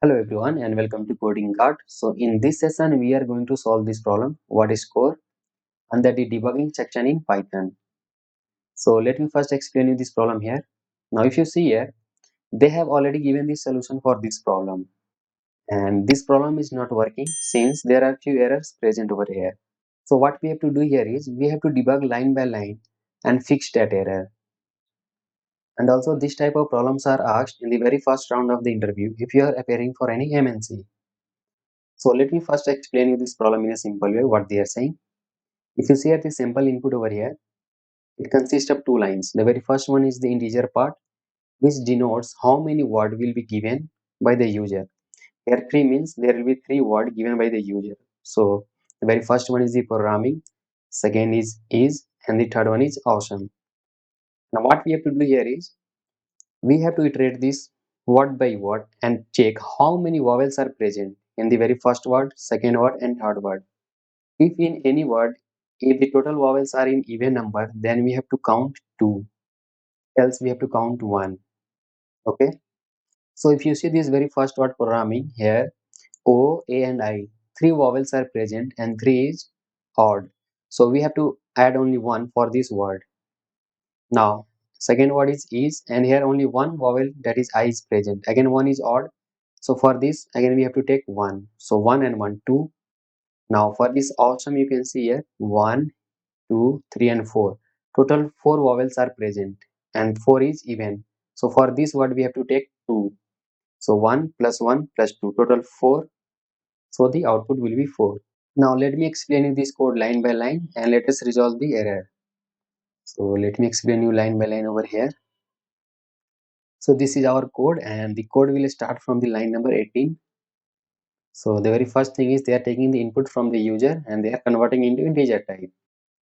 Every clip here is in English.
Hello everyone and welcome to Coding Card. So in this session we are going to solve this problem, what is core, under the debugging section in Python. So let me first explain you this problem here. Now if you see here, they have already given the solution for this problem, and this problem is not working since there are few errors present over here. So what we have to do here is we have to debug line by line and fix that error. And also this type of problems are asked in the very first round of the interview if you are appearing for any MNC. So let me first explain you this problem in a simple way what they are saying. If you see at the sample input over here, it consists of two lines. The very first one is the integer part, which denotes how many words will be given by the user. Here 3 means there will be 3 words given by the user. So the very first one is the programming, second is, and the third one is awesome. Now what we have to do here is we have to iterate this word by word and check how many vowels are present in the very first word, second word, and third word. If in any word, if the total vowels are in even number, then we have to count 2, else we have to count 1. Okay. So if you see this very first word programming here, O, A, and I, 3 vowels are present and 3 is odd. So we have to add only 1 for this word. Now, second word is, and here only one vowel, that is I, is present. Again, 1 is odd. So for this, again, we have to take 1. So 1 and 1, 2. Now for this awesome, you can see here 1, 2, 3, and 4. Total 4 vowels are present and 4 is even. So for this word we have to take 2. So 1 plus 1 plus 2, total 4. So the output will be 4. Now let me explain you this code line by line and let us resolve the error. So let me explain you line by line over here. So this is our code and the code will start from the line number 18. So the very first thing is they are taking the input from the user and they are converting into integer type.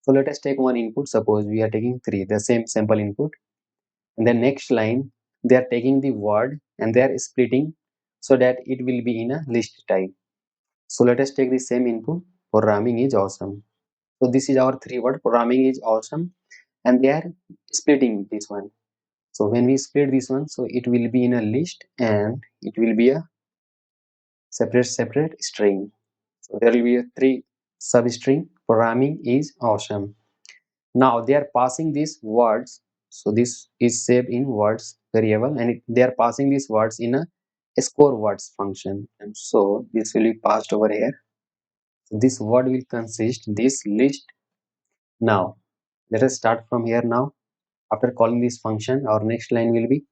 So let us take one input. Suppose we are taking 3, the same sample input. In the next line, they are taking the word and they are splitting so that it will be in a list type. So let us take the same input. Programming is awesome. So this is our 3 word. Programming is awesome, and they are splitting this one. So when we split this one, so it will be in a list and it will be a separate string. So there will be a 3 substring. Programming is awesome. Now they are passing these words. So this is saved in words variable, and they are passing these words in a score words function. And so this will be passed over here. So this word will consist this list. Now let us start from here now. After calling this function, our next line will be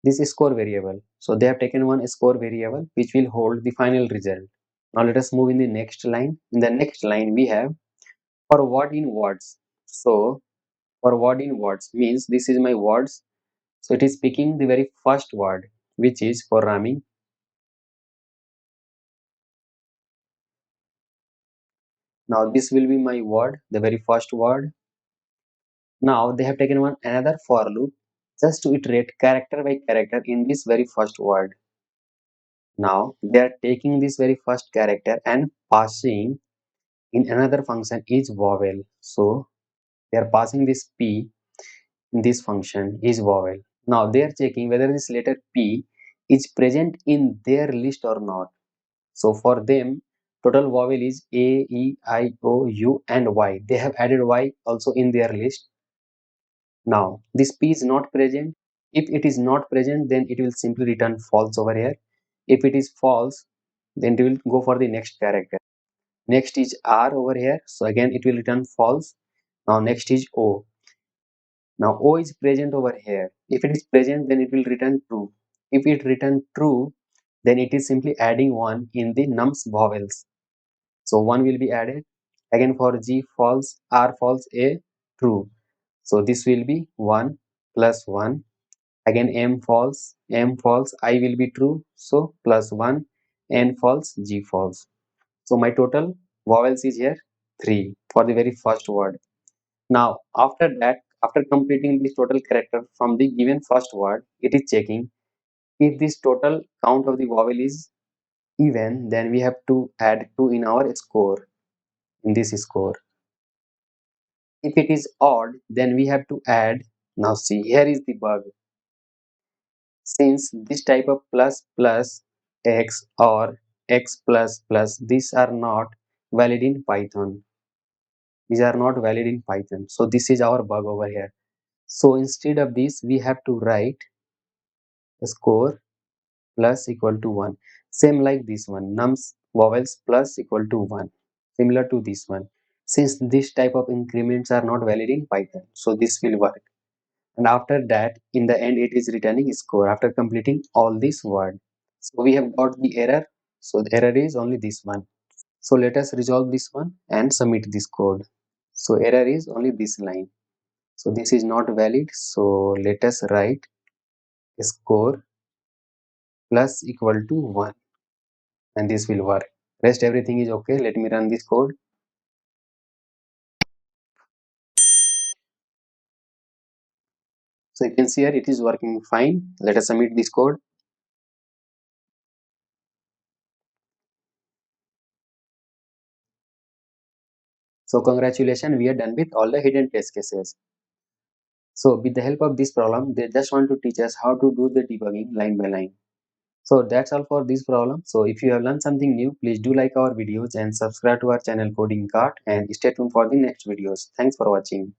this score variable. So they have taken one score variable which will hold the final result. Now let us move in the next line. In the next line we have for word in words. So for word in words means this is my words. So it is picking the very first word, which is programming. Now this will be my word, the very first word. Now they have taken one another for loop just to iterate character by character in this very first word. Now they are taking this very first character and passing in another function is vowel. So they are passing this p in this function is vowel. Now they are checking whether this letter p is present in their list or not. So for them, total vowel is A, E, I, O, U, and Y. They have added Y also in their list. Now this P is not present. If it is not present, then it will simply return false over here. If it is false, then it will go for the next character. Next is R over here. So again, it will return false. Now next is O. Now O is present over here. If it is present, then it will return true. If it return true, then it is simply adding 1 in the nums vowels. So 1 will be added. Again for G false, R false, A true. So this will be 1 plus 1. Again M false, I will be true. So plus 1, N false, G false. So my total vowels is here 3 for the very first word. Now after that, after completing this total character from the given first word, it is checking if this total count of the vowel is even, then we have to add 2 in our score, in this score. If it is odd, then we have to add. Now see, here is the bug. Since this type of plus plus x or x plus plus, these are not valid in Python. These are not valid in Python. So this is our bug over here. So instead of this, we have to write score plus equal to 1. Same like this one, nums vowels plus equal to 1. Similar to this one. Since this type of increments are not valid in Python, so this will work. And after that, in the end, it is returning score after completing all this word. So we have got the error. So the error is only this one. So let us resolve this one and submit this code. So error is only this line. So this is not valid. So let us write score plus equal to 1 and this will work. Rest everything is okay. Let me run this code. So you can see here it is working fine. Let us submit this code. So congratulations, we are done with all the hidden test cases. So with the help of this problem, they just want to teach us how to do the debugging line by line. So that's all for this problem. So if you have learned something new, please do like our videos and subscribe to our channel Coding Cart and stay tuned for the next videos. Thanks for watching.